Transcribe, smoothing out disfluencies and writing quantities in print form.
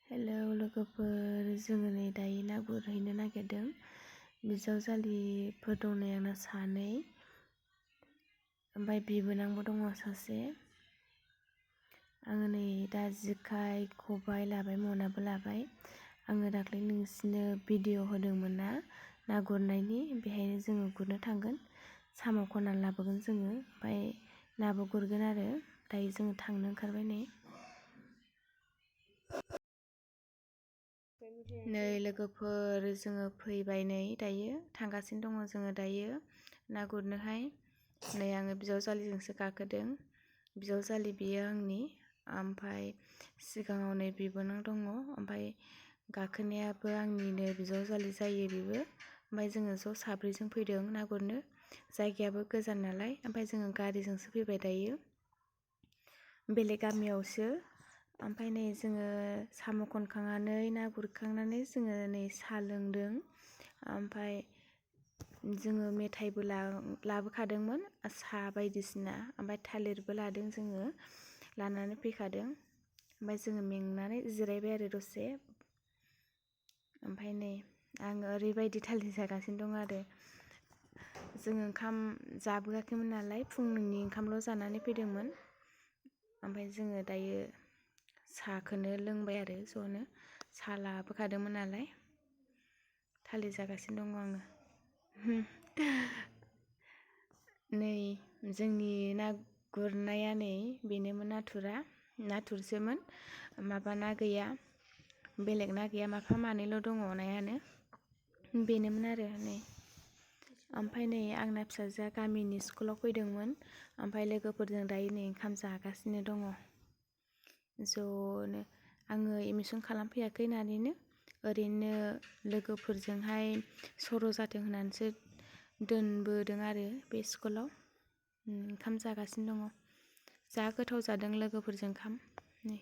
Hello लोगोफोर, जोङो नै दायो ना गुरहैनो नागिरदों। बिजावजालिफोर दं नै आंना सानै, ओमफ्राय बिबोनांबो दङ सासे। आङो नै दा जेखाइ खबाइ लाबाय, मनाबो लाबाय। आङो दाख्लै नोंसिनो भिडिअ होदोंमोन ना गुरनायनि, बेहायनो जोङो गुरनो थांगोन। साम' खननानै लाबोगोन जोङो, ओमफ्राय नाबो गुरगोन आरो। दायो जोङो थांनो ओंखारबाय नै। नै लोगोफोर, जोङो फैबाय नै दायो, थांगासिनो दङ जोङो दायो ना गुरनोहाय। नै आङो बिजावजालिजोंसो गाखोदों। बिजावजालि बियो आंनि, ओमफ्राय सिगाङाव नै बिबोनां दङ, ओमफ्राय गाखोनायाबो आंनिनो बिजावजालि जायो बेबो। ओमफ्राय जोङो ज' साब्रैजों फैदों ना गुरनो। जायगायाबो गोजान नालाय, ओमफ्राय जोङो गारिजोंसो फैबाय दायो, बेलेग गामियावसो। ओमफ्राय नै जोङो साम' खनखांनानै ना गुरखांनानै जोङो नै साहा लोंदों। ओमफ्राय जोङो मेथाइबो लाबोखादोंमोन, साहा बायदिसिना, ओमफ्राय थालिरबो लादों जोङो, लानानै फैखादों। ओमफ्राय जोङो मेंनानै जिरायबाय आरो दसे। ओमफ्राय नै आङो ओरैबायदि थालिर जागासिनो दं आरो। जोङो ओंखाम जाबोआखैमोन नालाय, फुंनि ओंखामल' जानानै फैदोंमोन। ओमफ्राय जोङो दायो साहाखौनो लोंबाय आरो ज'नो। साहा लाबोखादोंमोन नालाय, थालिर जागासिनो दङ आङो। नै जोंनि ना गुरनाया नै बेनोमोन, नाथुरसोमोन। माबा ना गैया, बेलेग ना गैया, माफा मानैल' दङ नायानो, बेनोमोन आरो नै। ओमफ्राय नै आंना फिसाजोआ गामिनि स्कुलाव फैदोंमोन, ओमफ्राय लोगोफोरजों दायो नै ओंखाम जागासिनो दङ ज'नो। आङो एडमिसन खालामफैयाखै नानिनो, ओरैनो लोगोफोरजोंहाय सर' जाथों होननानैसो दोनबोदों आरो बे स्कुलाव। ओंखाम जागासिनो दङ, जा गोथाव जादों लोगोफोरजों ओंखाम नै।